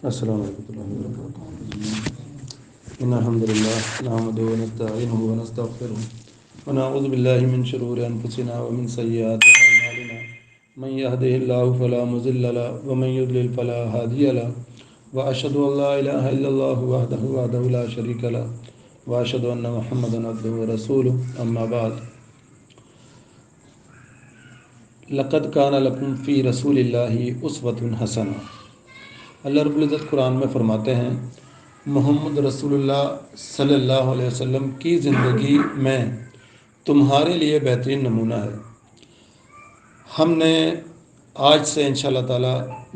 السلام علیکم ورحمۃ اللہ وبرکاتہ ان الحمد للہ نحمده ونستعینه ونستغفره ونعوذ باللہ من شرور انفسنا ومن سیئات اعمالنا من يهده الله فلا مضل له ومن يضلل فلا هادي له واشهد ان لا اله الا الله وحده لا شريك له واشهد ان محمدا عبده ورسوله اما بعد لقد كان لكم في رسول الله اسوة حسنة۔ اللہ رب العزت قرآن میں فرماتے ہیں محمد رسول اللہ صلی اللہ علیہ وسلم کی زندگی میں تمہارے لیے بہترین نمونہ ہے۔ ہم نے آج سے انشاءاللہ تعالی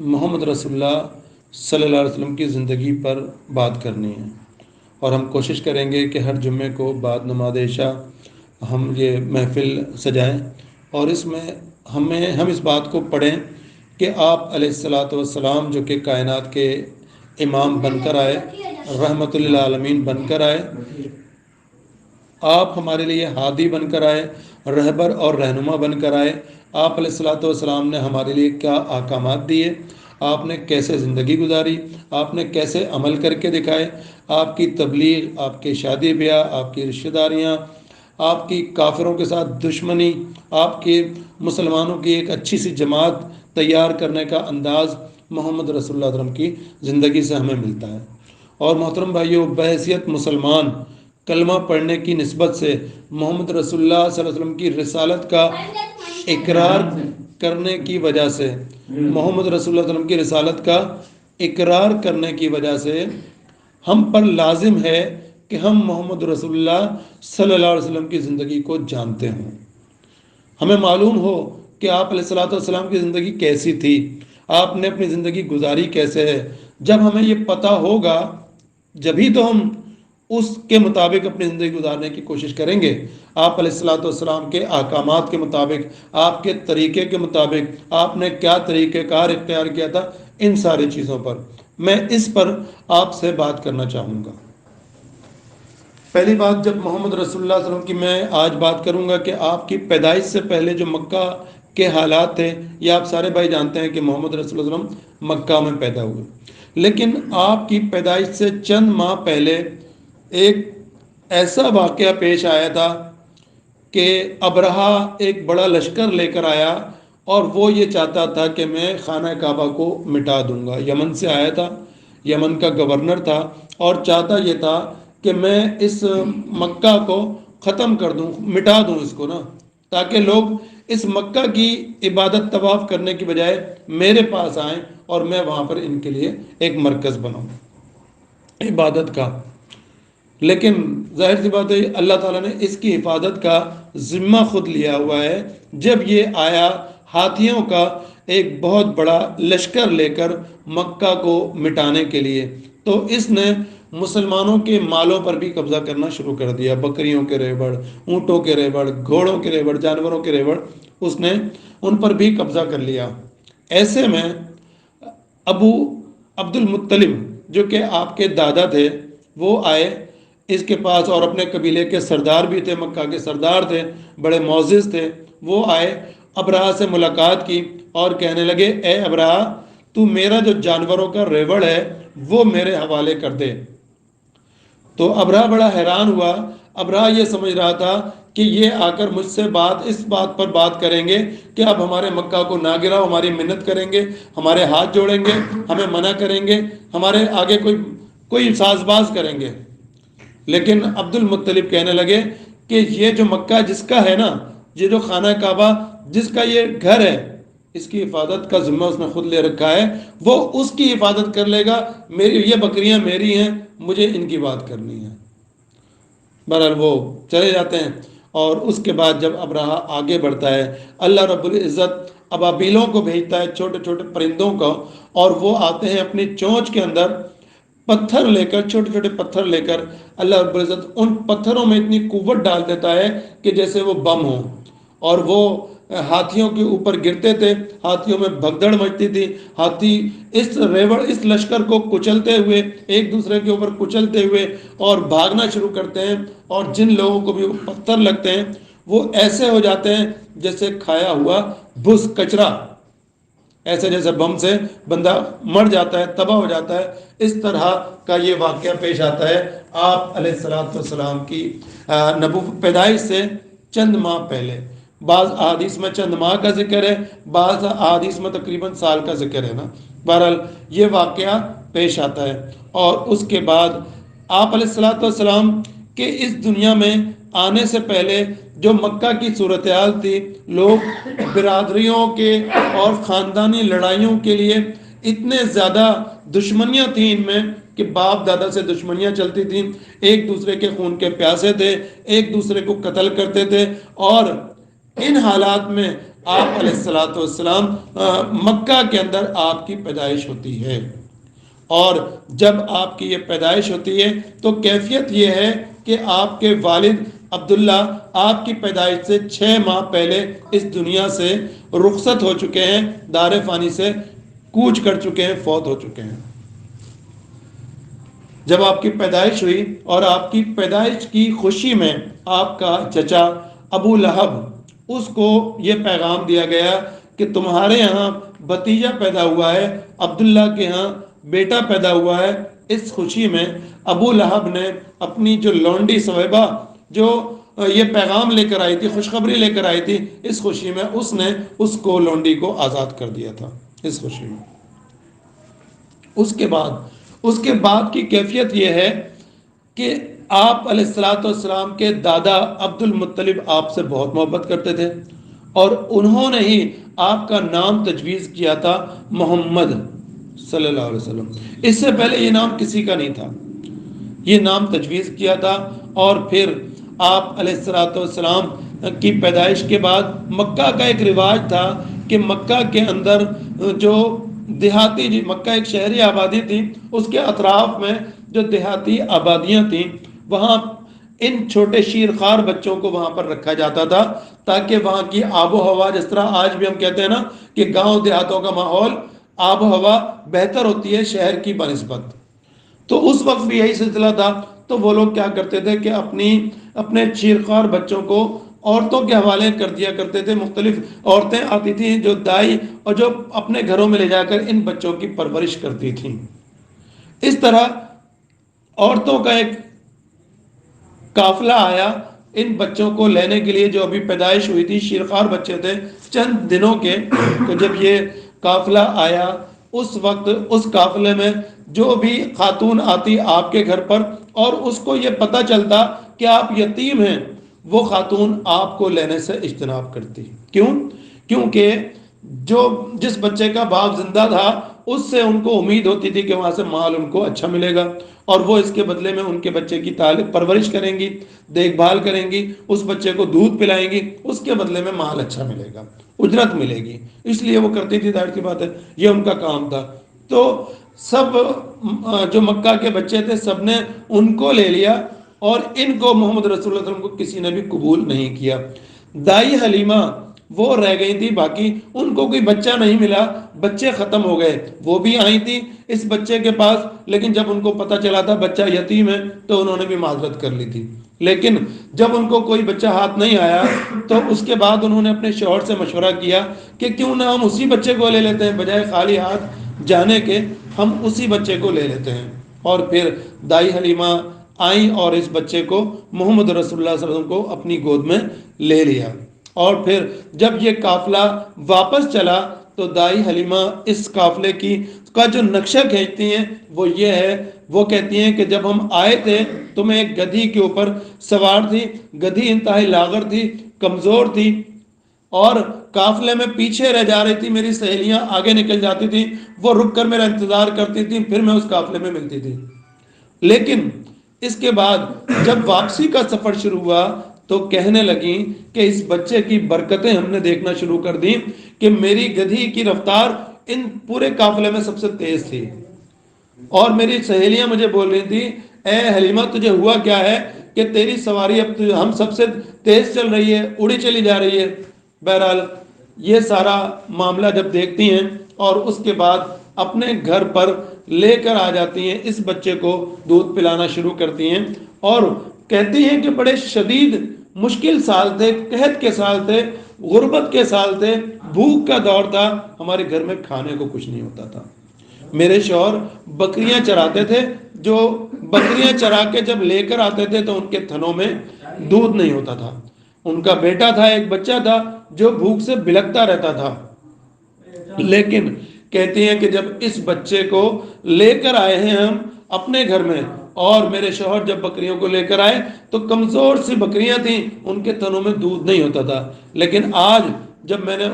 محمد رسول اللہ صلی اللہ علیہ وسلم کی زندگی پر بات کرنی ہے، اور ہم کوشش کریں گے کہ ہر جمعے کو بعد نماز عشاء ہم یہ محفل سجائیں، اور اس میں ہم اس بات کو پڑھیں کہ آپ علیہ الصلاۃ والسلام جو کہ کائنات کے امام بن کر آئے، رحمت للعالمین بن کر آئے، آپ ہمارے لیے ہادی بن کر آئے، رہبر اور رہنما بن کر آئے۔ آپ علیہ الصلاۃ والسلام نے ہمارے لیے کیا احکامات دیے، آپ نے کیسے زندگی گزاری، آپ نے کیسے عمل کر کے دکھائے، آپ کی تبلیغ، آپ کے شادی بیاہ، آپ کی رشتہ داریاں، آپ کی کافروں کے ساتھ دشمنی، آپ کے مسلمانوں کی ایک اچھی سی جماعت تیار کرنے کا انداز محمد رسول اللہ علیہ وسلم کی زندگی سے ہمیں ملتا ہے۔ اور محترم بھائیوں، بحیثیت مسلمان کلمہ پڑھنے کی نسبت سے محمد رسول اللہ صلی اللہ علیہ وسلم کی رسالت کا اقرار کرنے کی وجہ سے، محمد رسول اللہ علیہ وسلم کی رسالت کا اقرار کرنے کی وجہ سے ہم پر لازم ہے کہ ہم محمد رسول اللہ صلی اللہ علیہ وسلم کی زندگی کو جانتے ہوں، ہمیں معلوم ہو کہ آپ علیہ الصلوۃ والسلام کی زندگی کیسی تھی، آپ نے اپنی زندگی گزاری کیسے ہے۔ جب ہمیں یہ پتہ ہوگا جبھی تو ہم اس کے مطابق اپنی زندگی گزارنے کی کوشش کریں گے۔ آپ علیہ الصلوۃ والسلام کے احکامات کے مطابق، آپ کے طریقے کے مطابق، آپ نے کیا طریقہ کار اختیار کیا تھا، ان ساری چیزوں پر میں اس پر آپ سے بات کرنا چاہوں گا۔ پہلی بات، جب محمد رسول اللہ صلی اللہ علیہ وسلم کی میں آج بات کروں گا کہ آپ کی پیدائش سے پہلے جو مکہ کے حالات تھے، یہ آپ سارے بھائی جانتے ہیں کہ محمد رسول اللہ علیہ وسلم مکہ میں پیدا ہوئے، لیکن آپ کی پیدائش سے چند ماہ پہلے ایک ایسا واقعہ پیش آیا تھا کہ ابرہہ ایک بڑا لشکر لے کر آیا، اور وہ یہ چاہتا تھا کہ میں خانہ کعبہ کو مٹا دوں گا۔ یمن سے آیا تھا، یمن کا گورنر تھا، اور چاہتا یہ تھا کہ میں اس مکہ کو ختم کر دوں، مٹا دوں اس کو نا، تاکہ لوگ اس مکہ کی عبادت طواف کرنے کی بجائے میرے پاس آئیں اور میں وہاں پر ان کے لیے ایک مرکز بناؤں عبادت کا۔ لیکن ظاہر سی بات ہے اللہ تعالیٰ نے اس کی حفاظت کا ذمہ خود لیا ہوا ہے۔ جب یہ آیا ہاتھیوں کا ایک بہت بڑا لشکر لے کر مکہ کو مٹانے کے لیے، تو اس نے مسلمانوں کے مالوں پر بھی قبضہ کرنا شروع کر دیا، بکریوں کے ریوڑ، اونٹوں کے ریوڑ، گھوڑوں کے ریوڑ، جانوروں کے ریوڑ، اس نے ان پر بھی قبضہ کر لیا۔ ایسے میں ابو عبد المطلب جو کہ آپ کے دادا تھے، وہ آئے اس کے پاس، اور اپنے قبیلے کے سردار بھی تھے، مکہ کے سردار تھے، بڑے معزز تھے۔ وہ آئے، ابرہہ سے ملاقات کی اور کہنے لگے، اے ابرہہ، تو میرا جو جانوروں کا ریوڑ ہے وہ میرے حوالے کر دے۔ تو ابرہہ بڑا حیران ہوا۔ ابرہہ یہ سمجھ رہا تھا کہ یہ آ کر مجھ سے اس بات پر بات کریں گے کہ اب ہمارے مکہ کو نہ گراؤ، ہماری منت کریں گے، ہمارے ہاتھ جوڑیں گے، ہمیں منع کریں گے، ہمارے آگے کوئی ساز باز کریں گے۔ لیکن عبد المطلب کہنے لگے کہ یہ جو مکہ جس کا ہے نا، یہ جو خانہ کعبہ جس کا یہ گھر ہے، اس کی حفاظت کا ذمہ اس نے خود لے رکھا ہے، وہ اس کی حفاظت کر لے گا، یہ بکریاں میری ہیں، مجھے ان کی بات کرنی ہے۔ بہرحال وہ چلے جاتے ہیں، اور اس کے بعد جب ابرہہ آگے بڑھتا ہے، اللہ رب العزت ابابیلوں کو بھیجتا ہے، چھوٹے چھوٹے پرندوں کو، اور وہ آتے ہیں اپنی چونچ کے اندر پتھر لے کر، چھوٹے چھوٹے پتھر لے کر۔ اللہ رب العزت ان پتھروں میں اتنی قوت ڈال دیتا ہے کہ جیسے وہ بم ہوں، اور وہ ہاتھیوں کے اوپر گرتے تھے، ہاتھیوں میں بھگدڑ مچتی تھی، ہاتھی اس لشکر کو کچلتے ہوئے، ایک دوسرے کے اوپر کچلتے ہوئے اور بھاگنا شروع کرتے ہیں، اور جن لوگوں کو بھی وہ پتھر لگتے ہیں وہ ایسے ہو جاتے ہیں جیسے کھایا ہوا بھس، کچرا۔ ایسے جیسے بم سے بندہ مر جاتا ہے، تباہ ہو جاتا ہے، اس طرح کا یہ واقعہ پیش آتا ہے آپ علیہ الصلوۃ والسلام کی پیدائش سے چند ماہ پہلے۔ بعض احادیث میں چند ماہ کا ذکر ہے، بعض احادیث میں تقریباً سال کا ذکر ہے نا۔ بہرحال یہ واقعہ پیش آتا ہے، اور اس کے بعد آپ علیہ الصلوۃ والسلام کے اس دنیا میں آنے سے پہلے جو مکہ کی صورتحال تھی، لوگ برادریوں کے اور خاندانی لڑائیوں کے لیے اتنے زیادہ دشمنیاں تھیں ان میں کہ باپ دادا سے دشمنیاں چلتی تھیں، ایک دوسرے کے خون کے پیاسے تھے، ایک دوسرے کو قتل کرتے تھے، اور ان حالات میں آپ علیہ الصلوۃ والسلام مکہ کے اندر آپ کی پیدائش ہوتی ہے۔ اور جب آپ کی یہ پیدائش ہوتی ہے تو کیفیت یہ ہے کہ آپ کے والد عبداللہ آپ کی پیدائش سے 6 ماہ پہلے اس دنیا سے رخصت ہو چکے ہیں، دار فانی سے کوچ کر چکے ہیں، فوت ہو چکے ہیں۔ جب آپ کی پیدائش ہوئی اور آپ کی پیدائش کی خوشی میں آپ کا چچا ابو لہب، اس کو یہ پیغام دیا گیا کہ تمہارے ہاں بھتیجا پیدا ہوا ہے، عبداللہ کے ہاں بیٹا پیدا ہوا ہے۔ اس خوشی میں ابو لہب نے اپنی جو لونڈی سویبہ، جو یہ پیغام لے کر آئی تھی، خوشخبری لے کر آئی تھی، اس خوشی میں اس نے اس کو لونڈی کو آزاد کر دیا تھا، اس خوشی میں۔ اس کے بعد کی کیفیت یہ ہے کہ آپ علیہ الصلوۃ والسلام کے دادا عبد المطلب آپ سے بہت محبت کرتے تھے، اور انہوں نے ہی آپ کا نام تجویز کیا تھا محمد صلی اللہ علیہ وسلم۔ اس سے پہلے یہ نام کسی کا نہیں تھا، یہ نام تجویز کیا تھا۔ اور پھر آپ علیہ الصلوۃ والسلام کی پیدائش کے بعد مکہ کا ایک رواج تھا کہ مکہ کے اندر جو دیہاتی، مکہ ایک شہری آبادی تھی، اس کے اطراف میں جو دیہاتی آبادیاں تھیں، وہاں ان چھوٹے شیرخوار بچوں کو وہاں پر رکھا جاتا تھا تاکہ وہاں کی آب و ہوا، جس طرح آج بھی ہم کہتے ہیں نا کہ گاؤں دیہاتوں کا ماحول، آب و ہوا بہتر ہوتی ہے شہر کی بنسبت، تو اس وقت بھی یہی سلسلہ تھا۔ تو وہ لوگ کیا کرتے تھے کہ اپنے شیرخوار بچوں کو عورتوں کے حوالے کر دیا کرتے تھے۔ مختلف عورتیں آتی تھیں جو دائی، اور جو اپنے گھروں میں لے جا کر ان بچوں کی پرورش کرتی تھیں۔ اس طرح عورتوں کا ایک قافلہ آیا ان بچوں کو لینے کے لیے، جو ابھی پیدائش ہوئی تھی، شیرخوار بچے تھے چند دنوں کے۔ تو جب یہ قافلہ آیا، اس وقت اس قافلے میں جو بھی خاتون آتی آپ کے گھر پر، اور اس کو یہ پتہ چلتا کہ آپ یتیم ہیں، وہ خاتون آپ کو لینے سے اجتناب کرتی۔ کیوں؟ کیونکہ جس بچے کا باپ زندہ تھا، اس سے ان کو امید ہوتی تھی کہ وہاں سے مال ان کو اچھا ملے گا، اور وہ اس کے بدلے میں ان کے بچے کی پرورش کریں گی، دیکھ بھال کریں گی، اس بچے کو دودھ پلائیں گی، اس کے بدلے میں مال اچھا ملے گا، اجرت ملے گی، اس لیے وہ کرتی تھی، ظاہر سی بات ہے یہ ان کا کام تھا۔ تو سب جو مکہ کے بچے تھے، سب نے ان کو لے لیا، اور ان کو محمد رسول اللہ صلی اللہ علیہ وسلم کو کسی نے بھی قبول نہیں کیا۔ دائی حلیمہ وہ رہ گئی تھی باقی، ان کو کوئی بچہ نہیں ملا، بچے ختم ہو گئے، وہ بھی آئی تھی اس بچے کے پاس، لیکن جب ان کو پتہ چلا تھا بچہ یتیم ہے تو انہوں نے بھی معذرت کر لی تھی۔ لیکن جب ان کو کوئی بچہ ہاتھ نہیں آیا تو اس کے بعد انہوں نے اپنے شوہر سے مشورہ کیا کہ کیوں نہ ہم اسی بچے کو لے لیتے ہیں، بجائے خالی ہاتھ جانے کے ہم اسی بچے کو لے لیتے ہیں۔ اور پھر دائی حلیمہ آئیں اور اس بچے کو، محمد رسول اللہ صلی اللہ علیہ وسلم کو اپنی گود میں لے لیا۔ اور پھر جب یہ قافلہ واپس چلا تو دائی حلیمہ اس قافلے کا جو نقشہ کھینچتی ہیں وہ یہ ہے، وہ کہتی ہیں کہ جب ہم آئے تھے تو میں ایک گدھی کے اوپر سوار تھی، گدھی انتہائی لاغر تھی، کمزور تھی، اور قافلے میں پیچھے رہ جا رہی تھی، میری سہیلیاں آگے نکل جاتی تھیں، وہ رک کر میرا انتظار کرتی تھیں، پھر میں اس قافلے میں ملتی تھی۔ لیکن اس کے بعد جب واپسی کا سفر شروع ہوا تو کہنے لگیں کہ اس بچے کی برکتیں ہم نے دیکھنا شروع کر دیں کہ میری گدھی کی رفتار ان پورے قافلے میں سب سے تیز تھی، اور میری سہیلیاں مجھے بول رہی تھی اے حلیمہ تجھے ہوا کیا ہے کہ تیری سواری اب ہم سب سے تیز چل رہی ہے، اڑی چلی جا رہی ہے۔ بہرحال یہ سارا معاملہ جب دیکھتی ہیں اور اس کے بعد اپنے گھر پر لے کر آ جاتی ہیں، اس بچے کو دودھ پلانا شروع کرتی ہیں، اور کہتی ہیں کہ بڑے شدید مشکل سال تھے، قحط کے سال تھے، غربت کے سال تھے، بھوک کا دور تھا، ہمارے گھر میں کھانے کو کچھ نہیں ہوتا تھا. میرے شوہر بکریاں چراتے تھے، جو بکریاں چرا کے جب لے کر آتے تھے تو ان کے تھنوں میں دودھ نہیں ہوتا تھا. ان کا بیٹا تھا، ایک بچہ تھا جو بھوک سے بلکتا رہتا تھا. لیکن کہتی ہیں کہ جب اس بچے کو لے کر آئے ہیں ہم اپنے گھر میں، اور میرے شوہر جب بکریوں کو لے کر آئے تو کمزور سی بکریاں تھیں، ان کے تھنوں میں دودھ نہیں ہوتا تھا. لیکن آج جب میں نے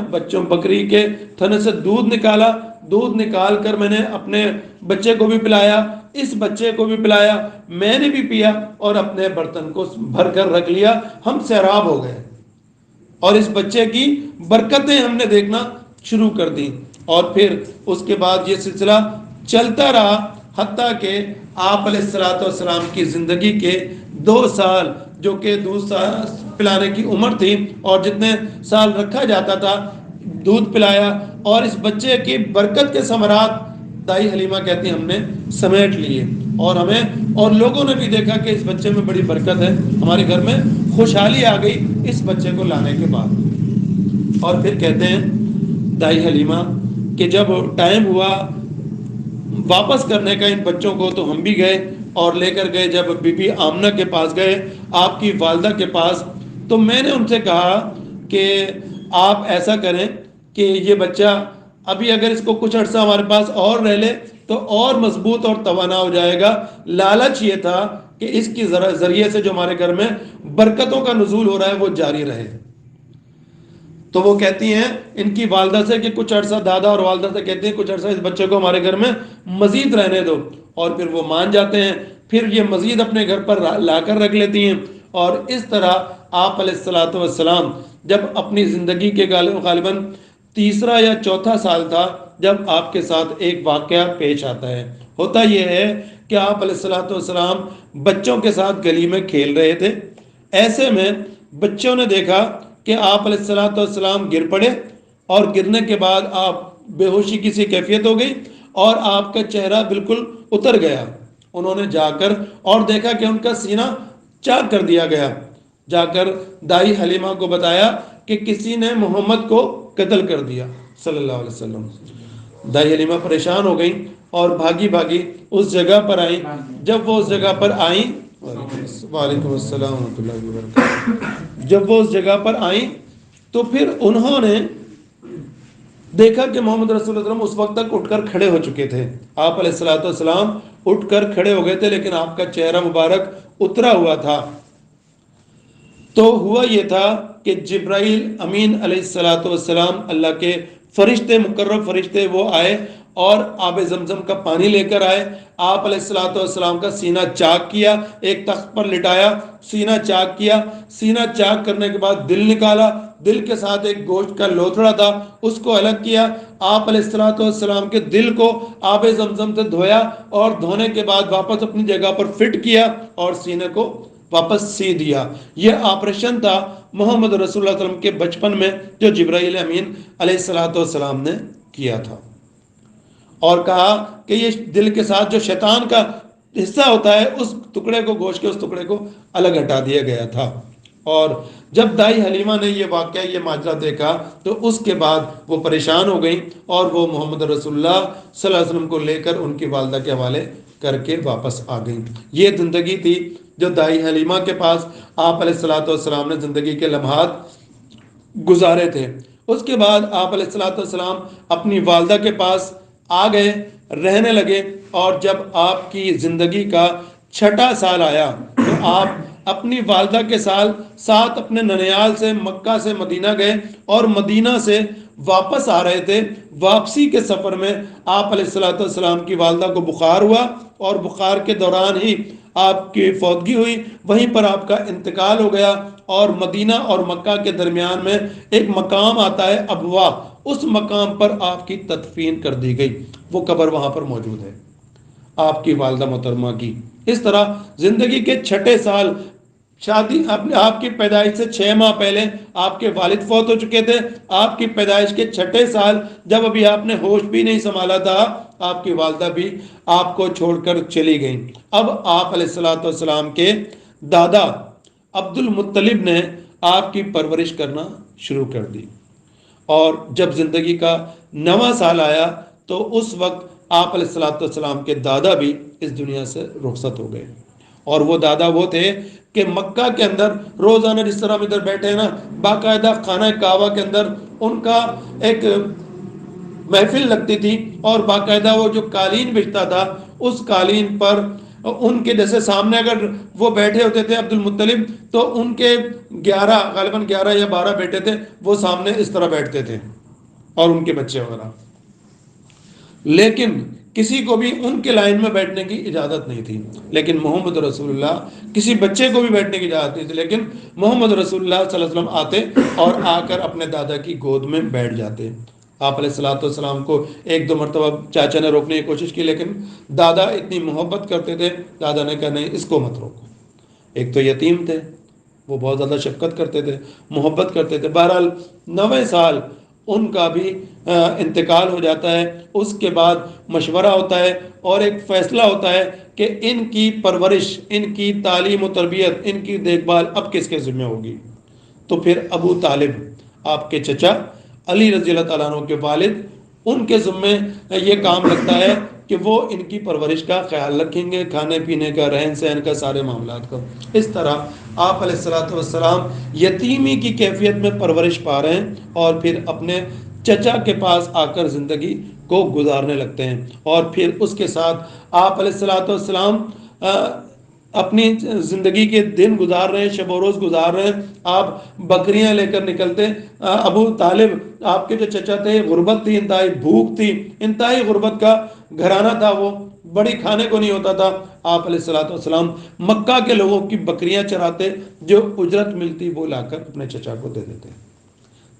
بکری کے تھنے سے دودھ نکالا، دودھ نکال کر میں نے اپنے بچے کو بھی پلایا، اس بچے کو بھی پلایا، میں نے بھی پیا، اور اپنے برتن کو بھر کر رکھ لیا. ہم سیراب ہو گئے، اور اس بچے کی برکتیں ہم نے دیکھنا شروع کر دی. اور پھر اس کے بعد یہ سلسلہ چلتا رہا، حتیٰ کہ آپ علیہ الصلوۃ والسلام کی زندگی کے 2 سال، جو کہ دودھ پلانے کی عمر تھی، اور جتنے سال رکھا جاتا تھا دودھ پلایا، اور اس بچے کی برکت کے ثمرات دائی حلیمہ کہتی ہیں ہم نے سمیٹ لیے. اور ہمیں اور لوگوں نے بھی دیکھا کہ اس بچے میں بڑی برکت ہے، ہمارے گھر میں خوشحالی آ گئی اس بچے کو لانے کے بعد. اور پھر کہتے ہیں دائی حلیمہ کہ جب ٹائم ہوا واپس کرنے کا ان بچوں کو تو ہم بھی گئے اور لے کر گئے. جب بی بی آمنہ کے پاس گئے، آپ کی والدہ کے پاس، تو میں نے ان سے کہا کہ آپ ایسا کریں کہ یہ بچہ ابھی اگر اس کو کچھ عرصہ ہمارے پاس اور رہ لے تو اور مضبوط اور توانا ہو جائے گا. لالچ یہ تھا کہ اس کی ذریعے سے جو ہمارے گھر میں برکتوں کا نزول ہو رہا ہے وہ جاری رہے. تو وہ کہتی ہیں ان کی والدہ سے کہ کچھ عرصہ، دادا اور والدہ سے کہتے ہیں کچھ عرصہ اس بچے کو ہمارے گھر میں مزید رہنے دو. اور پھر وہ مان جاتے ہیں، پھر یہ مزید اپنے گھر پر لا کر رکھ لیتی ہیں. اور اس طرح آپ علیہ الصلوۃ والسلام جب اپنی زندگی کے غالباً 3 یا 4 سال تھا، جب آپ کے ساتھ ایک واقعہ پیش آتا ہے. ہوتا یہ ہے کہ آپ علیہ الصلوۃ والسلام بچوں کے ساتھ گلی میں کھیل رہے تھے. ایسے میں بچوں نے دیکھا کہ آپ علیہ الصلوۃ والسلام گر پڑے، اور گرنے کے بعد آپ بے ہوشی کی سی کیفیت ہو گئی، اور آپ کا چہرہ بالکل اتر گیا. انہوں نے جا کر اور دیکھا کہ ان کا سینہ چاک کر دیا گیا. جا کر دائی حلیمہ کو بتایا کہ کسی نے محمد کو قتل کر دیا صلی اللہ علیہ وسلم. دائی حلیمہ پریشان ہو گئی اور بھاگی بھاگی اس جگہ پر آئیں. جب وہ اس جگہ پر آئیں، وعلیکم السلام ورحمۃ اللہ وبرکاتہ، جب وہ اس جگہ پر آئیں تو پھر انہوں نے دیکھا کہ محمد رسول اللہ صلی اللہ علیہ وسلم اس وقت تک اٹھ کر کھڑے ہو چکے تھے. آپ علیہ الصلوۃ والسلام اٹھ کر کھڑے ہو گئے تھے، لیکن آپ کا چہرہ مبارک اترا ہوا تھا. تو ہوا یہ تھا کہ جبرائیل امین علیہ الصلوۃ والسلام، اللہ کے فرشتے، مقرب فرشتے، وہ آئے اور آب زمزم کا پانی لے کر آئے. آپ علیہ الصلوۃ والسلام کا سینہ چاک کیا، ایک تخت پر لٹایا، سینہ چاک کیا. سینہ چاک کرنے کے بعد دل نکالا، دل کے ساتھ ایک گوشت کا لوتھڑا تھا اس کو الگ کیا. آپ علیہ الصلوۃ والسلام کے دل کو آب زمزم سے دھویا، اور دھونے کے بعد واپس اپنی جگہ پر فٹ کیا اور سینے کو واپس سی دیا. یہ آپریشن تھا محمد رسول اللہ صلی اللہ علیہ وسلم کے بچپن میں جو جبرائیل امین علیہ الصلوۃ والسلام نے کیا تھا. اور کہا کہ یہ دل کے ساتھ جو شیطان کا حصہ ہوتا ہے اس ٹکڑے کو، گوشت کے اس ٹکڑے کو الگ ہٹا دیا گیا تھا. اور جب دائی حلیمہ نے یہ واقعہ، یہ ماجرا دیکھا تو اس کے بعد وہ پریشان ہو گئیں، اور وہ محمد رسول اللہ صلی اللہ علیہ وسلم کو لے کر ان کی والدہ کے حوالے کر کے واپس آ گئیں. یہ زندگی تھی جو دائی حلیمہ کے پاس آپ علیہ الصلوۃ والسلام نے زندگی کے لمحات گزارے تھے. اس کے بعد آپ علیہ الصلوۃ والسلام اپنی والدہ کے پاس آ گئے، رہنے لگے. اور جب آپ کی زندگی کا 6واں سال آیا تو آپ اپنی والدہ کے ساتھ اپنے ننیال سے، مکہ سے مدینہ گئے، اور مدینہ سے واپس آ رہے تھے. واپسی کے سفر میں آپ علیہ الصلوۃ والسلام کی والدہ کو بخار ہوا، اور بخار کے دوران ہی آپ کی فوتگی ہوئی. وہیں پر آپ کا انتقال ہو گیا. اور مدینہ اور مکہ کے درمیان میں ایک مقام آتا ہے ابوا، اس مقام پر آپ کی تدفین کر دی گئی. وہ قبر وہاں پر موجود ہے آپ کی والدہ محترمہ کی. اس طرح زندگی کے 6 سال، شادی آپ کی پیدائش سے 6 ماہ پہلے آپ کے والد فوت ہو چکے تھے. آپ کی پیدائش کے 6 سال جب ابھی آپ نے ہوش بھی نہیں سنبھالا تھا، آپ کی والدہ بھی آپ کو چھوڑ کر چلی گئیں. اب آپ علیہ الصلوۃ والسلام کے دادا عبد المطلب نے آپ کی پرورش کرنا شروع کر دی۔ اور جب زندگی کا 9واں سال آیا تو اس وقت آپ علیہ الصلوۃ والسلام کے دادا بھی اس دنیا سے رخصت ہو گئے۔ اور وہ دادا وہ تھے کہ مکہ کے اندر روزانہ جس طرح ہم ادھر بیٹھے ہیں نا، باقاعدہ خانہ کعبہ کے اندر ان کا ایک محفل لگتی تھی، اور باقاعدہ وہ جو قالین بچتا تھا اس قالین پر ان کے جیسے سامنے اگر وہ بیٹھے ہوتے تھے عبد المطلب، تو ان کے 11 غالباً 11 یا 12 بیٹے تھے، وہ سامنے اس طرح بیٹھتے تھے اور ان کے بچے وغیرہ، لیکن کسی کو بھی ان کے لائن میں بیٹھنے کی اجازت نہیں تھی۔ لیکن محمد رسول اللہ کسی بچے کو بھی بیٹھنے کی اجازت نہیں تھی، لیکن محمد رسول اللہ صلی اللہ علیہ وسلم آتے اور آ کر اپنے دادا کی گود میں بیٹھ جاتے۔ آپ علیہ الصلوۃ والسلام کو ایک دو مرتبہ چاچا نے روکنے کی کوشش کی، لیکن دادا اتنی محبت کرتے تھے، دادا نے کہا نہیں اس کو مت روکو۔ ایک تو یتیم تھے، وہ بہت زیادہ شفقت کرتے تھے، محبت کرتے تھے۔ بہرحال 9ویں سال ان کا بھی انتقال ہو جاتا ہے۔ اس کے بعد مشورہ ہوتا ہے اور ایک فیصلہ ہوتا ہے کہ ان کی پرورش، ان کی تعلیم و تربیت، ان کی دیکھ بھال اب کس کے ذمہ ہوگی؟ تو پھر ابو طالب، آپ کے چچا علی رضی اللہ تعالیٰ عنہ کے والد، ان کے ذمے یہ کام لگتا ہے کہ وہ ان کی پرورش کا خیال رکھیں گے، کھانے پینے کا، رہن سہن کا، سارے معاملات کا۔ اس طرح آپ علیہ الصلوۃ والسلام یتیمی کی کیفیت میں پرورش پا رہے ہیں اور پھر اپنے چچا کے پاس آ کر زندگی کو گزارنے لگتے ہیں۔ اور پھر اس کے ساتھ آپ علیہ الصلوۃ والسلام اپنی زندگی کے دن گزار رہے ہیں، شب و روز گزار رہے ہیں۔ آپ بکریاں لے کر نکلتے۔ ابو طالب آپ کے جو چچا تھے، غربت تھی، انتہائی بھوک تھی، انتہائی غربت کا گھرانہ تھا، وہ بڑی کھانے کو نہیں ہوتا تھا۔ آپ علیہ الصلوۃ والسلام مکہ کے لوگوں کی بکریاں چراتے، جو اجرت ملتی وہ لا کر اپنے چچا کو دے دیتے۔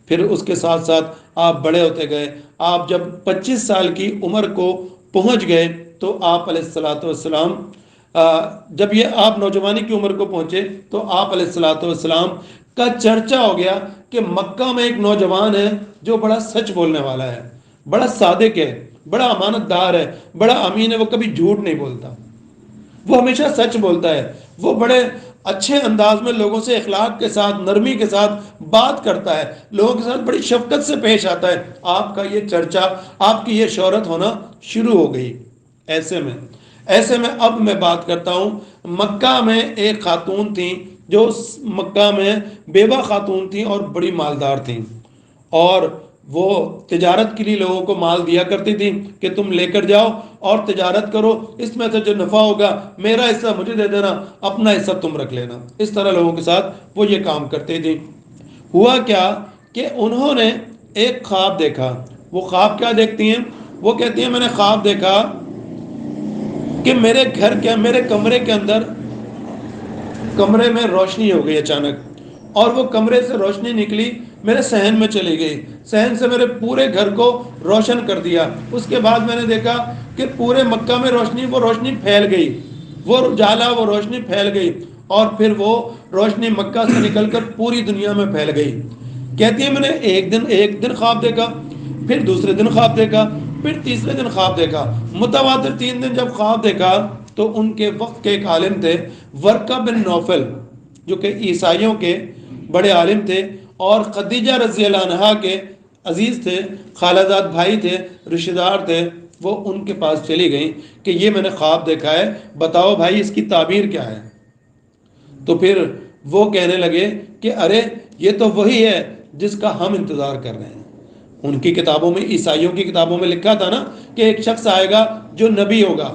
پھر اس کے ساتھ ساتھ آپ بڑے ہوتے گئے۔ آپ جب 25 سال کی عمر کو پہنچ گئے تو آپ علیہ الصلوۃ والسلام جب یہ آپ نوجوانی کی عمر کو پہنچے تو آپ علیہ الصلوۃ والسلام کا چرچا ہو گیا کہ مکہ میں ایک نوجوان ہے جو بڑا سچ بولنے والا ہے، بڑا صادق ہے، بڑا امانت دار ہے، بڑا امین ہے، وہ کبھی جھوٹ نہیں بولتا، وہ ہمیشہ سچ بولتا ہے، وہ بڑے اچھے انداز میں لوگوں سے اخلاق کے ساتھ، نرمی کے ساتھ بات کرتا ہے، لوگوں کے ساتھ بڑی شفقت سے پیش آتا ہے۔ آپ کا یہ چرچا، آپ کی یہ شہرت ہونا شروع ہو گئی۔ ایسے میں اب میں بات کرتا ہوں، مکہ میں ایک خاتون تھیں جو مکہ میں بیوہ خاتون تھیں اور بڑی مالدار تھیں، اور وہ تجارت کے لیے لوگوں کو مال دیا کرتی تھی کہ تم لے کر جاؤ اور تجارت کرو، اس میں سے جو نفع ہوگا میرا حصہ مجھے دے دینا، اپنا حصہ تم رکھ لینا۔ اس طرح لوگوں کے ساتھ وہ یہ کام کرتی تھی۔ ہوا کیا کہ انہوں نے ایک خواب دیکھا۔ وہ خواب کیا دیکھتی ہیں؟ وہ کہتی ہیں میں نے خواب دیکھا کہ میرے گھر کے، میرے کمرے کے اندر، کمرے میں روشنی ہو گئی اچانک، اور وہ کمرے سے روشنی نکلی میرے صحن میں چلی گئی، صحن سے میرے پورے گھر کو روشن کر دیا۔ اس کے بعد میں نے دیکھا کہ پورے مکہ میں وہ روشنی پھیل گئی، وہ اجالا، وہ روشنی پھیل گئی، اور پھر وہ روشنی مکہ سے نکل کر پوری دنیا میں پھیل گئی۔ کہتی ہے میں نے ایک دن خواب دیکھا، پھر دوسرے دن خواب دیکھا، پھر تیسرے دن خواب دیکھا، متواتر 3 دن جب خواب دیکھا تو ان کے وقت کے ایک عالم تھے ورقہ بن نوفل، جو کہ عیسائیوں کے بڑے عالم تھے اور خدیجہ رضی اللہ عنہا کے عزیز تھے، خالہ زاد بھائی تھے، رشتہ دار تھے۔ وہ ان کے پاس چلی گئیں کہ یہ میں نے خواب دیکھا ہے، بتاؤ بھائی اس کی تعبیر کیا ہے؟ تو پھر وہ کہنے لگے کہ ارے یہ تو وہی ہے جس کا ہم انتظار کر رہے ہیں۔ ان کی کتابوں میں، عیسائیوں کی کتابوں میں لکھا تھا نا کہ ایک شخص آئے گا جو نبی ہوگا،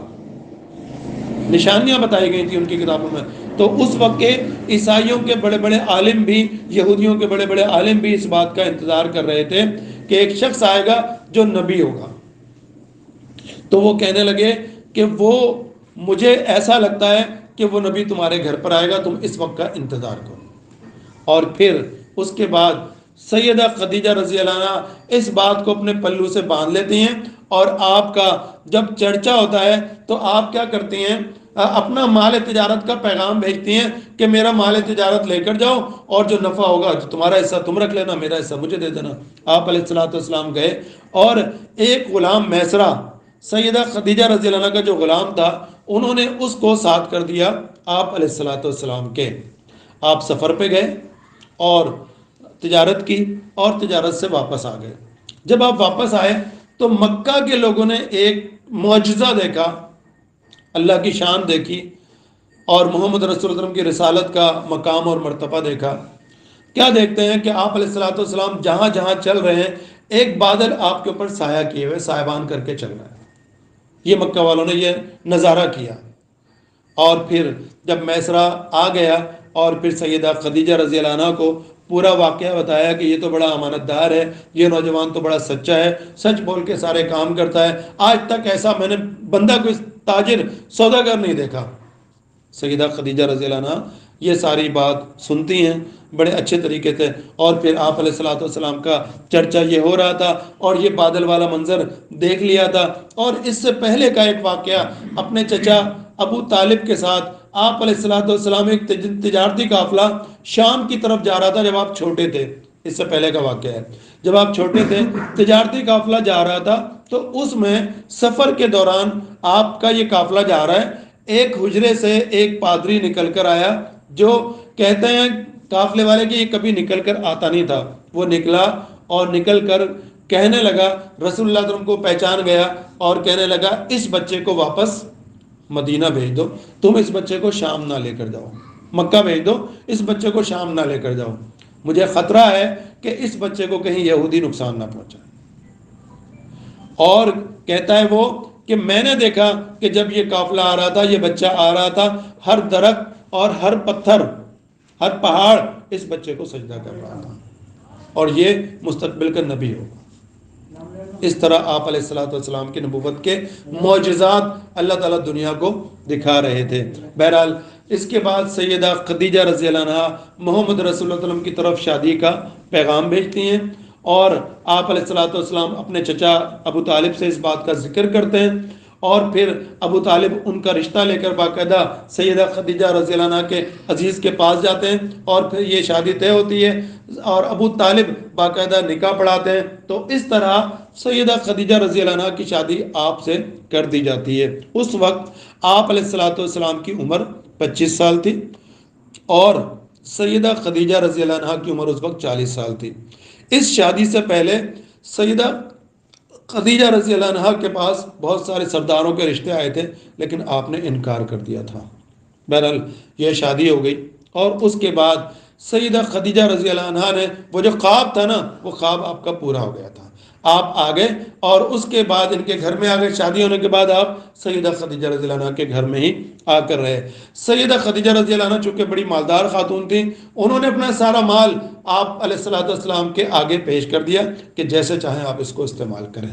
نشانیاں بتائی گئی تھی ان کی کتابوں میں۔ تو اس وقت کے عیسائیوں کے بڑے بڑے عالم بھی، یہودیوں کے بڑے بڑے عالم بھی اس بات کا انتظار کر رہے تھے کہ ایک شخص آئے گا جو نبی ہوگا۔ تو وہ کہنے لگے کہ وہ مجھے ایسا لگتا ہے کہ وہ نبی تمہارے گھر پر آئے گا، تم اس وقت کا انتظار کرو۔ اور پھر اس کے بعد سیدہ خدیجہ رضی اللہ عنہا اس بات کو اپنے پلو سے باندھ لیتی ہیں، اور آپ کا جب چرچا ہوتا ہے تو آپ کیا کرتی ہیں؟ اپنا مال تجارت کا پیغام بھیجتی ہیں کہ میرا مال تجارت لے کر جاؤ، اور جو نفع ہوگا جو تمہارا حصہ تم رکھ لینا، میرا حصہ مجھے دے دینا۔ آپ علیہ الصلوۃ والسلام گئے اور ایک غلام میسرہ، سیدہ خدیجہ رضی اللہ عنہا کا جو غلام تھا، انہوں نے اس کو ساتھ کر دیا آپ علیہ الصلوۃ والسلام کے۔ آپ سفر پہ گئے اور تجارت کی اور تجارت سے واپس آ گئے۔ جب آپ واپس آئے تو مکہ کے لوگوں نے ایک معجزہ دیکھا، اللہ کی شان دیکھی، اور محمد رسول اللہ علیہ وسلم کی رسالت کا مقام اور مرتبہ دیکھا۔ کیا دیکھتے ہیں کہ آپ علیہ الصلوۃ والسلام جہاں جہاں چل رہے ہیں ایک بادل آپ کے اوپر سایہ کیے ہوئے سائبان کر کے چل رہا ہے۔ یہ مکہ والوں نے یہ نظارہ کیا۔ اور پھر جب میسرہ آ گیا اور پھر سیدہ خدیجہ رضی اللہ عنہ کو پورا واقعہ بتایا کہ یہ تو بڑا امانت دار ہے، یہ نوجوان تو بڑا سچا ہے، سچ بول کے سارے کام کرتا ہے، آج تک ایسا میں نے بندہ کوئی تاجر سوداگر نہیں دیکھا۔ سیدہ خدیجہ رضی اللہ عنہ یہ ساری بات سنتی ہیں بڑے اچھے طریقے سے، اور پھر آپ علیہ الصلوۃ والسلام کا چرچا یہ ہو رہا تھا اور یہ بادل والا منظر دیکھ لیا تھا۔ اور اس سے پہلے کا ایک واقعہ اپنے چچا ابو طالب کے ساتھ آپ علیہ الصلوۃ والسلام ایک تجارتی قافلہ شام کی طرف جا رہا تھا جب آپ چھوٹے تھے، اس سے پہلے کا واقعہ ہے۔ جب آپ چھوٹے تھے تجارتی قافلہ جا رہا تھا تو اس میں سفر کے دوران آپ کا یہ قافلہ جا رہا ہے، ایک حجرے سے ایک پادری نکل کر آیا جو کہتے ہیں قافلے والے کہ یہ کبھی نکل کر آتا نہیں تھا، وہ نکلا اور نکل کر کہنے لگا، رسول اللہ صلی اللہ علیہ وسلم کو پہچان گیا اور کہنے لگا اس بچے کو واپس مدینہ بھیج دو، تم اس بچے کو شام نہ لے کر جاؤ، مکہ بھیج دو، اس بچے کو شام نہ لے کر جاؤ، مجھے خطرہ ہے کہ اس بچے کو کہیں یہودی نقصان نہ پہنچائے۔ اور کہتا ہے وہ کہ میں نے دیکھا کہ جب یہ قافلہ آ رہا تھا، یہ بچہ آ رہا تھا، ہر درخت اور ہر پتھر، ہر پہاڑ اس بچے کو سجدہ کر رہا تھا، اور یہ مستقبل کا نبی ہوگا۔ اس طرح آپ علیہ الصلوۃ والسلام کی نبوت کے معجزات اللہ تعالیٰ دنیا کو دکھا رہے تھے۔ بہرحال اس کے بعد سیدہ خدیجہ رضی اللہ عنہ محمد رسول اللہ صلی اللہ علیہ وسلم کی طرف شادی کا پیغام بھیجتی ہیں، اور آپ علیہ الصلوۃ والسلام اپنے چچا ابو طالب سے اس بات کا ذکر کرتے ہیں، اور پھر ابو طالب ان کا رشتہ لے کر باقاعدہ سیدہ خدیجہ رضی اللہ عنہ کے عزیز کے پاس جاتے ہیں، اور پھر یہ شادی طے ہوتی ہے اور ابو طالب باقاعدہ نکاح پڑھاتے ہیں۔ تو اس طرح سیدہ خدیجہ رضی اللہ عنہ کی شادی آپ سے کر دی جاتی ہے۔ اس وقت آپ علیہ الصلوۃ والسلام کی عمر 25 سال تھی اور سیدہ خدیجہ رضی اللہ عنہ کی عمر اس وقت 40 سال تھی۔ اس شادی سے پہلے سیدہ خدیجہ رضی اللہ عنہ کے پاس بہت سارے سرداروں کے رشتے آئے تھے، لیکن آپ نے انکار کر دیا تھا۔ بہرحال یہ شادی ہو گئی، اور اس کے بعد سیدہ خدیجہ رضی اللہ عنہ نے وہ جو خواب تھا نا، وہ خواب آپ کا پورا ہو گیا تھا، آپ آگے، اور اس کے بعد ان کے گھر میں آگے، شادی ہونے کے بعد آپ سیدہ خدیجہ رضی اللہ عنہ کے گھر میں ہی آ کر رہے۔ سیدہ خدیجہ رضی اللہ عنہ چونکہ بڑی مالدار خاتون تھیں، انہوں نے اپنا سارا مال آپ علیہ الصلوۃ والسلام کے آگے پیش کر دیا کہ جیسے چاہیں آپ اس کو استعمال کریں۔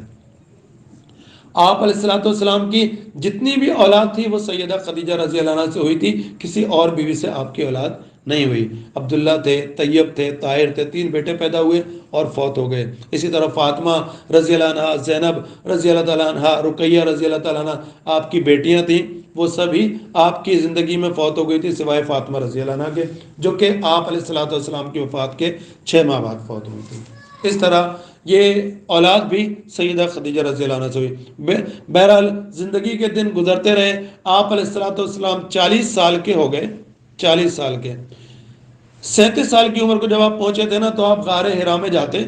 آپ علیہ الصلوۃ والسلام کی جتنی بھی اولاد تھی وہ سیدہ خدیجہ رضی اللہ عنہ سے ہوئی تھی، کسی اور بیوی سے آپ کی اولاد نہیں ہوئی۔ عبداللہ تھے، طیب تھے، طاہر تھے، 3 بیٹے پیدا ہوئے اور فوت ہو گئے۔ اسی طرح فاطمہ رضی اللہ عنہ، زینب رضی اللہ تعالیٰ عنہ، رقیہ رضی اللہ تعالیٰ عنہ آپ کی بیٹیاں تھیں، وہ سبھی آپ کی زندگی میں فوت ہو گئی تھی سوائے فاطمہ رضی اللہ عنہ کے، جو کہ آپ علیہ الصلوۃ والسلام کی وفات کے 6 ماہ بعد فوت ہوئی تھی۔ اس طرح یہ اولاد بھی سیدہ خدیجہ رضی اللہ عنہ سے ہوئی۔ بہرحال زندگی کے دن گزرتے رہے، آپ علیہ الصلوۃ والسلام 40 سال کے ہو گئے، 40 سال کے۔ 37 سال کی عمر کو جب آپ پہنچے تھے نا تو آپ غار حرا میں جاتے،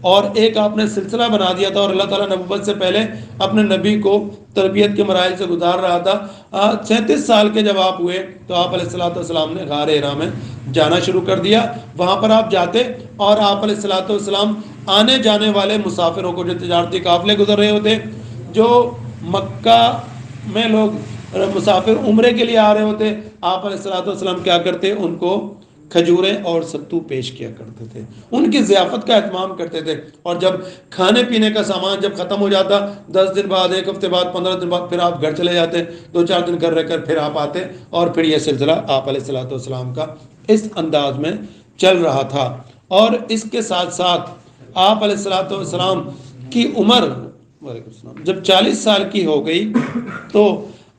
اور ایک آپ نے سلسلہ بنا دیا تھا، اور اللہ تعالیٰ نبوت سے پہلے اپنے نبی کو تربیت کے مراحل سے گزار رہا تھا۔ 37 سال کے جب آپ ہوئے تو آپ علیہ الصلوۃ والسلام نے غار حرا میں جانا شروع کر دیا۔ وہاں پر آپ جاتے اور آپ علیہ الصلوۃ والسلام آنے جانے والے مسافروں کو، جو تجارتی قافلے گزر رہے ہوتے، جو مکہ میں لوگ مسافر عمرے کے لیے آ رہے ہوتے، آپ علیہ الصلوۃ والسلام کیا کرتے، ان کو کھجوریں اور ستو پیش کیا کرتے تھے، ان کی ضیافت کا اہتمام کرتے تھے۔ اور جب کھانے پینے کا سامان جب ختم ہو جاتا، 10 دن بعد، 1 ہفتے بعد، 15 دن بعد، پھر آپ گھر چلے جاتے، 2-4 دن گھر رہ کر پھر آپ آتے، اور پھر یہ سلسلہ آپ علیہ الصلوۃ والسلام کا اس انداز میں چل رہا تھا۔ اور اس کے ساتھ ساتھ آپ علیہ الصلوۃ والسلام کی عمر جب 40 سال کی ہو گئی تو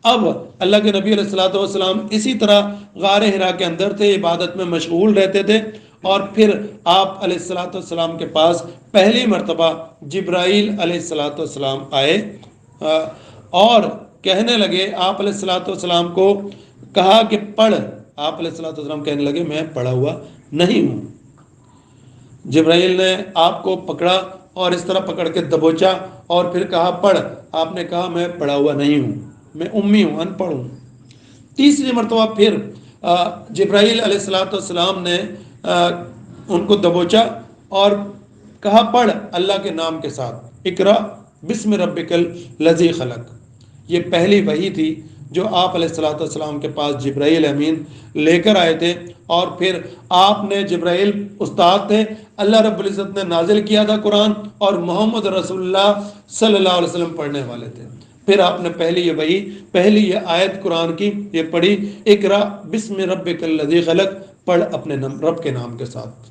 اب اللہ کے نبی علیہ الصلوۃ والسلام اسی طرح غار حرا کے اندر تھے، عبادت میں مشغول رہتے تھے، اور پھر آپ علیہ الصلوۃ والسلام کے پاس پہلی مرتبہ جبرائیل علیہ الصلوۃ والسلام آئے، اور کہنے لگے، آپ علیہ الصلوۃ والسلام کو کہا کہ پڑھ۔ آپ علیہ الصلوۃ والسلام کہنے لگے میں پڑھا ہوا نہیں ہوں۔ جبرائیل نے آپ کو پکڑا اور اس طرح پکڑ کے دبوچا اور پھر کہا پڑھ. آپ نے کہا میں پڑھا ہوا نہیں ہوں، میں امی ہوں، ان پڑھ ہوں. تیسری مرتبہ پھر جبرائیل علیہ الصلوۃ والسلام نے ان کو دبوچا اور کہا پڑھ اللہ کے نام کے ساتھ، اقرا بسم ربک الذی خلق. یہ پہلی وحی تھی جو آپ علیہ الصلوۃ والسلام کے پاس جبرائیل امین لے کر آئے تھے، اور پھر آپ نے جبرائیل استاد تھے، اللہ رب العزت نے نازل کیا تھا قرآن، اور محمد رسول اللہ صلی اللہ علیہ وسلم پڑھنے والے تھے. پھر آپ نے پہلی یہ وحی، پہلی یہ آیت قرآن کی یہ پڑھی، اقرا بسم ربک الذی خلق، پڑھ اپنے رب کے نام کے ساتھ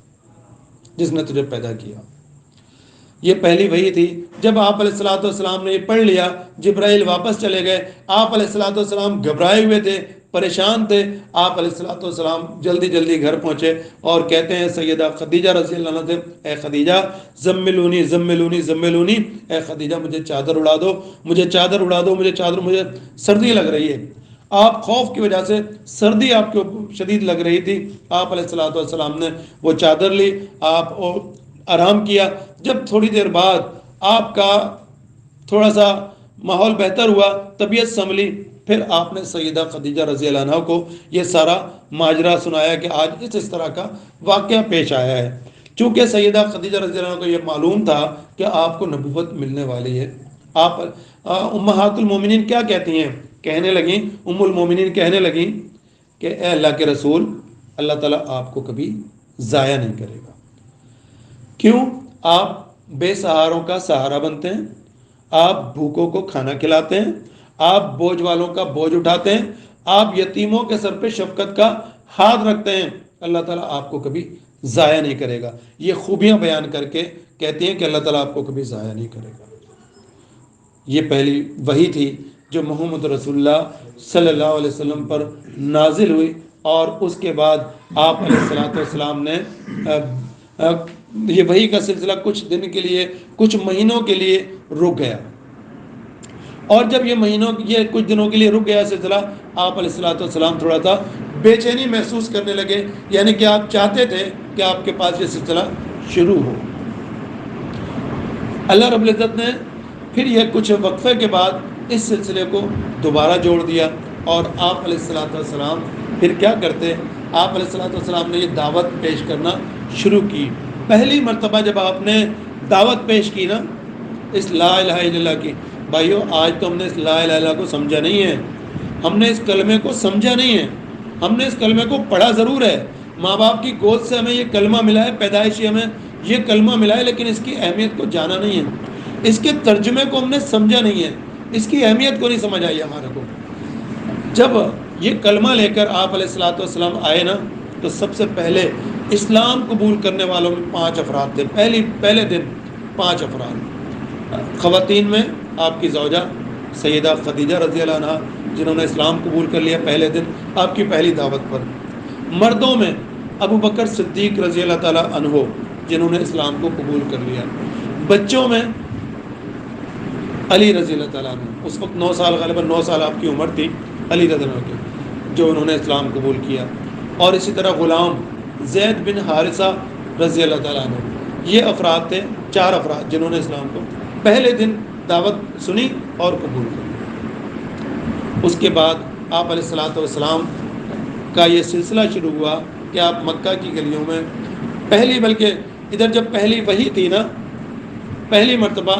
جس نے تجھے پیدا کیا. یہ پہلی وحی تھی. جب آپ علیہ الصلوۃ والسلام نے یہ پڑھ لیا، جبرائیل واپس چلے گئے. آپ علیہ الصلوۃ والسلام گھبرائے ہوئے تھے، پریشان تھے. آپ علیہ الصلوۃ والسلام جلدی جلدی گھر پہنچے اور کہتے ہیں سیدہ خدیجہ رضی اللہ عنہا سے، اے خدیجہ زملونی زملونی زملونی، اے خدیجہ مجھے چادر اڑا دو، مجھے چادر اڑا دو، مجھے چادر، مجھے سردی لگ رہی ہے. آپ خوف کی وجہ سے سردی آپ کو شدید لگ رہی تھی. آپ علیہ الصلوۃ والسلام نے وہ چادر لی، آپ آرام کیا. جب تھوڑی دیر بعد آپ کا تھوڑا سا ماحول بہتر ہوا، طبیعت سنبھلی، پھر آپ نے سیدہ خدیجہ رضی اللہ عنہا کو یہ سارا ماجرا سنایا کہ آج اس طرح کا واقعہ پیش آیا ہے. چونکہ سیدہ خدیجہ رضی اللہ عنہا کو یہ معلوم تھا کہ آپ کو نبوت ملنے والی ہے. آپ امہات المومنین کیا کہتی ہیں، کہنے لگیں، ام المومنین کہنے لگیں کہ اے اللہ کے رسول، اللہ تعالیٰ آپ کو کبھی ضائع نہیں کرے گا. کیوں؟ آپ بے سہاروں کا سہارا بنتے ہیں، آپ بھوکوں کو کھانا کھلاتے ہیں، آپ بوجھ والوں کا بوجھ اٹھاتے ہیں، آپ یتیموں کے سر پہ شفقت کا ہاتھ رکھتے ہیں. اللہ تعالیٰ آپ کو کبھی ضائع نہیں کرے گا. یہ خوبیاں بیان کر کے کہتی ہیں کہ اللہ تعالیٰ آپ کو کبھی ضائع نہیں کرے گا. یہ پہلی وحی تھی جو محمد رسول اللہ صلی اللہ علیہ وسلم پر نازل ہوئی، اور اس کے بعد آپ علیہ الصلوۃ والسلام نے یہ وحی کا سلسلہ کچھ دن کے لیے، کچھ مہینوں کے لیے رک گیا. اور جب یہ کچھ دنوں کے لیے رک گیا سلسلہ، آپ علیہ الصلوۃ والسلام تھوڑا سا بے چینی محسوس کرنے لگے، یعنی کہ آپ چاہتے تھے کہ آپ کے پاس یہ سلسلہ شروع ہو. اللہ رب العزت نے پھر یہ کچھ وقفے کے بعد اس سلسلے کو دوبارہ جوڑ دیا، اور آپ علیہ الصلوۃ والسلام پھر کیا کرتے، آپ علیہ الصلوۃ والسلام نے یہ دعوت پیش کرنا شروع کی. پہلی مرتبہ جب آپ نے دعوت پیش کی نا اس لا الہ الا اللہ کی، بھائیو آج تو ہم نے اس لا الہ الا اللہ کو سمجھا نہیں ہے، ہم نے اس کلمے کو سمجھا نہیں ہے. ہم نے اس کلمے کو پڑھا ضرور ہے، ماں باپ کی گود سے ہمیں یہ کلمہ ملا ہے، پیدائشی ہمیں یہ کلمہ ملا ہے، لیکن اس کی اہمیت کو جانا نہیں ہے، اس کے ترجمے کو ہم نے سمجھا نہیں ہے، اس کی اہمیت کو نہیں سمجھ آئی ہمارے کو. جب یہ کلمہ لے کر آپ علیہ الصلوۃ والسلام آئے نا، تو سب سے پہلے اسلام قبول کرنے والوں میں 5 افراد تھے. پہلے دن 5 افراد. خواتین میں آپ کی زوجہ سیدہ خدیجہ رضی اللہ عنہا جنہوں نے اسلام قبول کر لیا پہلے دن آپ کی پہلی دعوت پر. مردوں میں ابو بکر صدیق رضی اللہ تعالیٰ عنہ جنہوں نے اسلام کو قبول کر لیا. بچوں میں علی رضی اللہ تعالیٰ عنہ، اس وقت 9 سال، غالباً 9 سال آپ کی عمر تھی علی رضی اللہ عنہ کی، جو انہوں نے اسلام قبول کیا. اور اسی طرح غلام زید بن حارثہ رضی اللہ تعالیٰ عنہ. یہ افراد تھے، 4 افراد جنہوں نے اسلام کو پہلے دن دعوت سنی اور قبول کی. اس کے بعد آپ علیہ الصلوۃ والسلام کا یہ سلسلہ شروع ہوا کہ آپ مکہ کی گلیوں میں بلکہ ادھر جب پہلی وحی تھی نا، پہلی مرتبہ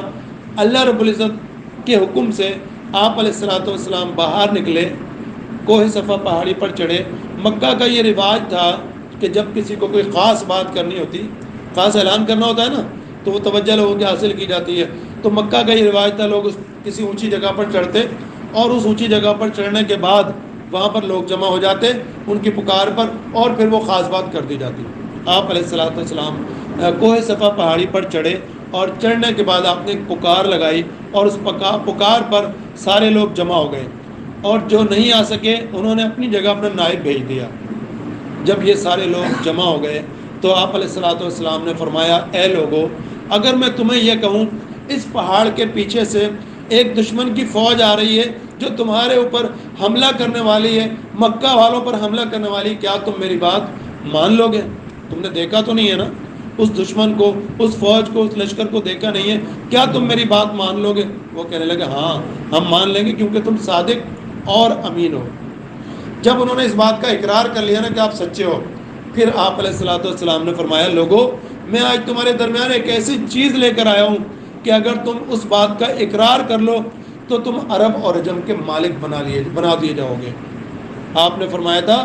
اللہ رب العزت کے حکم سے آپ علیہ الصلوۃ والسلام باہر نکلے، کوہ صفا پہاڑی پر چڑھے. مکہ کا یہ رواج تھا کہ جب کسی کو کوئی خاص بات کرنی ہوتی، خاص اعلان کرنا ہوتا ہے نا، تو وہ توجہ لوگوں کی حاصل کی جاتی ہے. تو مکہ کا یہ رواج تھا، لوگ کسی اونچی جگہ پر چڑھتے، اور اس اونچی جگہ پر چڑھنے کے بعد وہاں پر لوگ جمع ہو جاتے ان کی پکار پر، اور پھر وہ خاص بات کر دی جاتی. آپ علیہ الصلوۃ والسلام کوہ صفا پہاڑی پر چڑھے، اور چڑھنے کے بعد آپ نے ایک پکار لگائی، اور اس پکار پر سارے لوگ جمع ہو گئے، اور جو نہیں آ سکے انہوں نے اپنی جگہ اپنا نائب بھیج دیا. جب یہ سارے لوگ جمع ہو گئے تو آپ علیہ الصلوۃ والسلام نے فرمایا، اے لوگو، اگر میں تمہیں یہ کہوں اس پہاڑ کے پیچھے سے ایک دشمن کی فوج آ رہی ہے جو تمہارے اوپر حملہ کرنے والی ہے، مکہ والوں پر حملہ کرنے والی، کیا تم میری بات مان لو گے؟ تم نے دیکھا تو نہیں ہے نا، اس دشمن کو، اس فوج کو، اس لشکر کو دیکھا نہیں ہے، کیا تم میری بات مان لو گے؟ وہ کہنے لگے ہاں ہم مان لیں گے کیونکہ تم صادق اور امین ہو۔ جب انہوں نے اس بات کا اقرار کر لیا نا کہ آپ سچے ہو، پھر آپ علیہ الصلوۃ والسلام نے فرمایا لوگو میں آج تمہارے درمیان ایک ایسی چیز لے کر آیا ہوں کہ اگر تم اس بات کا اقرار کر لو تو تم عرب اور عجم کے مالک بنا دیے جاؤ گے۔ آپ نے فرمایا تھا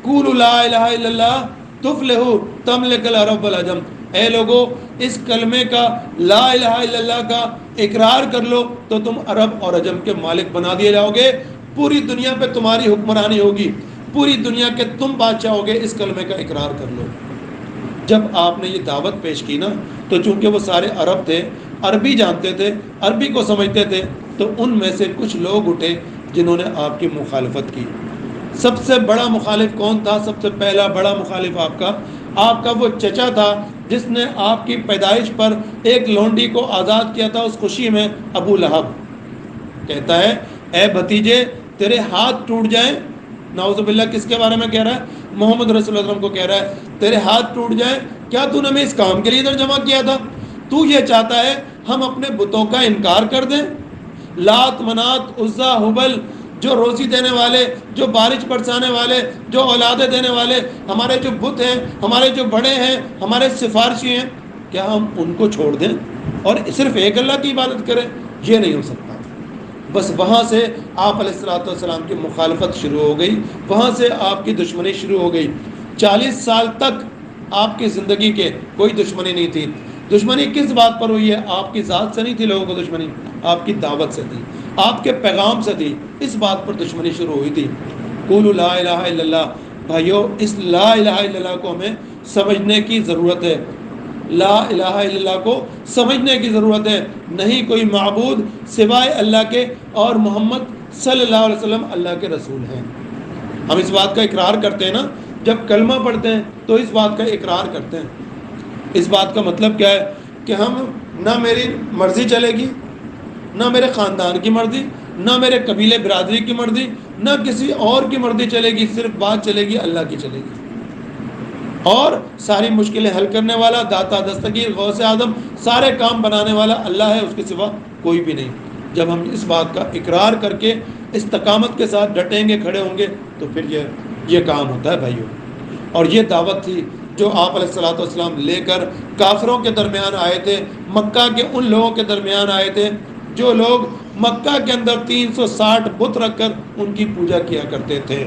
قولوا لا الہ الا اللہ تفلحوا تملک العرب والعجم، اے لوگو اس کلمے کا، لا الہ الا اللہ کا اقرار کر لو تو تم عرب اور عجم کے مالک بنا دیے جاؤ گے، پوری دنیا پہ تمہاری حکمرانی ہوگی، پوری دنیا کے تم بادشاہ ہوگے، اس کلمے کا اقرار کر لو۔ جب آپ نے یہ دعوت پیش کی نا تو چونکہ وہ سارے عرب تھے، عربی جانتے تھے، عربی کو سمجھتے تھے، تو ان میں سے کچھ لوگ اٹھے جنہوں نے آپ کی مخالفت کی۔ سب سے بڑا مخالف کون تھا؟ سب سے پہلا بڑا مخالف آپ کا وہ چچا تھا جس نے آپ کی پیدائش پر ایک لونڈی کو آزاد کیا تھا اس خوشی میں، ابو لہب۔ کہتا ہے اے بھتیجے تیرے ہاتھ ٹوٹ جائیں، نعوذ باللہ کس کے بارے میں کہہ رہا ہے؟ محمد رسول اللہ صلی اللہ علیہ وسلم کو کہہ رہا ہے تیرے ہاتھ ٹوٹ جائیں، کیا تو نے ہمیں اس کام کے لیے ادھر جمع کیا تھا؟ تو یہ چاہتا ہے ہم اپنے بتوں کا انکار کر دیں؟ لات، منات، عزا، ہبل، جو روزی دینے والے، جو بارش برسانے والے، جو اولادیں دینے والے، ہمارے جو بت ہیں، ہمارے جو بڑے ہیں، ہمارے سفارشی ہیں، کیا ہم ان کو چھوڑ دیں اور صرف ایک اللہ کی عبادت کریں؟ یہ نہیں ہو سکتا۔ بس وہاں سے آپ علیہ الصلوۃ والسلام کی مخالفت شروع ہو گئی، وہاں سے آپ کی دشمنی شروع ہو گئی۔ 40 سال تک آپ کی زندگی کے کوئی دشمنی نہیں تھی۔ دشمنی کس بات پر ہوئی ہے؟ آپ کی ذات سے نہیں تھی لوگوں کو دشمنی، آپ کی دعوت سے تھی، آپ کے پیغام سے تھی، اس بات پر دشمنی شروع ہوئی تھی۔ قولوا لا الہ الا اللہ، بھائیو اس لا الہ الا اللہ کو ہمیں سمجھنے کی ضرورت ہے، لا الہ الا اللہ کو سمجھنے کی ضرورت ہے۔ نہیں کوئی معبود سوائے اللہ کے، اور محمد صلی اللہ علیہ وسلم اللہ کے رسول ہیں۔ ہم اس بات کا اقرار کرتے ہیں نا، جب کلمہ پڑھتے ہیں تو اس بات کا اقرار کرتے ہیں۔ اس بات کا مطلب کیا ہے کہ ہم نہ میری مرضی چلے گی، نہ میرے خاندان کی مرضی، نہ میرے قبیلے برادری کی مرضی، نہ کسی اور کی مرضی چلے گی، صرف بات چلے گی اللہ کی چلے گی۔ اور ساری مشکلیں حل کرنے والا، داتا دستگیر، غوث اعظم، سارے کام بنانے والا اللہ ہے، اس کے سوا کوئی بھی نہیں۔ جب ہم اس بات کا اقرار کر کے استقامت کے ساتھ ڈٹیں گے، کھڑے ہوں گے، تو پھر یہ کام ہوتا ہے بھائیوں۔ اور یہ دعوت تھی جو آپ علیہ الصلوۃ والسلام لے کر کافروں کے درمیان آئے تھے، مکہ کے ان لوگوں کے درمیان آئے تھے جو لوگ مکہ کے اندر 360 بت رکھ کر ان کی پوجا کیا کرتے تھے،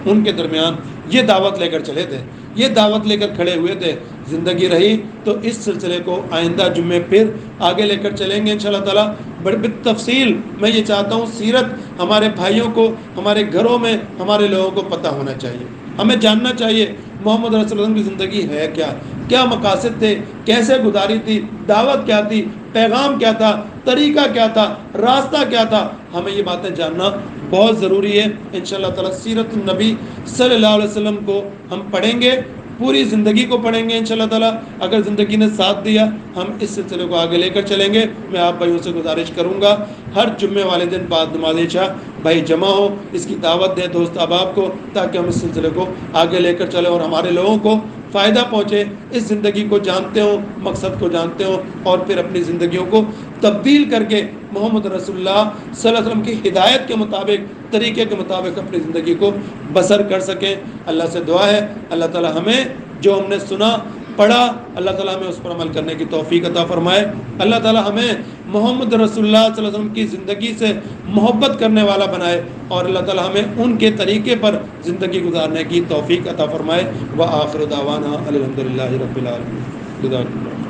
ان کے درمیان یہ دعوت لے کر چلے تھے، یہ دعوت لے کر کھڑے ہوئے تھے۔ زندگی رہی تو اس سلسلے کو آئندہ جمعے پھر آگے لے کر چلیں گے انشاءاللہ تعالیٰ بڑی بالتفصیل۔ میں یہ چاہتا ہوں سیرت ہمارے بھائیوں کو، ہمارے گھروں میں ہمارے لوگوں کو پتہ ہونا چاہیے، ہمیں جاننا چاہیے محمد رسول اللہ صلی اللہ علیہ وسلم کی زندگی ہے کیا، کیا مقاصد تھے، کیسے گزاری تھی، دعوت کیا تھی، پیغام کیا تھا، طریقہ کیا تھا، راستہ کیا تھا۔ ہمیں یہ باتیں جاننا بہت ضروری ہے۔ انشاءاللہ تعالیٰ سیرت النبی صلی اللہ علیہ وسلم کو ہم پڑھیں گے، پوری زندگی کو پڑھیں گے انشاءاللہ تعالیٰ۔ اگر زندگی نے ساتھ دیا ہم اس سلسلے کو آگے لے کر چلیں گے۔ میں آپ بھائیوں سے گزارش کروں گا ہر جمعے والے دن بعد نماز عشاء بھائی جمع ہو، اس کی دعوت دیں دوست احباب کو، تاکہ ہم اس سلسلے کو آگے لے کر چلیں اور ہمارے لوگوں کو فائدہ پہنچے، اس زندگی کو جانتے ہوں، مقصد کو جانتے ہوں، اور پھر اپنی زندگیوں کو تبدیل کر کے محمد رسول اللہ صلی اللہ علیہ وسلم کی ہدایت کے مطابق، طریقے کے مطابق اپنی زندگی کو بسر کر سکیں۔ اللہ سے دعا ہے اللہ تعالیٰ ہمیں جو ہم نے سنا پڑھا، اللہ تعالیٰ ہمیں اس پر عمل کرنے کی توفیق عطا فرمائے۔ اللہ تعالیٰ ہمیں محمد رسول اللہ صلی اللہ علیہ وسلم کی زندگی سے محبت کرنے والا بنائے، اور اللہ تعالیٰ ہمیں ان کے طریقے پر زندگی گزارنے کی توفیق عطا فرمائے۔ وآخر دعوانا الحمدللہ رب العالمین۔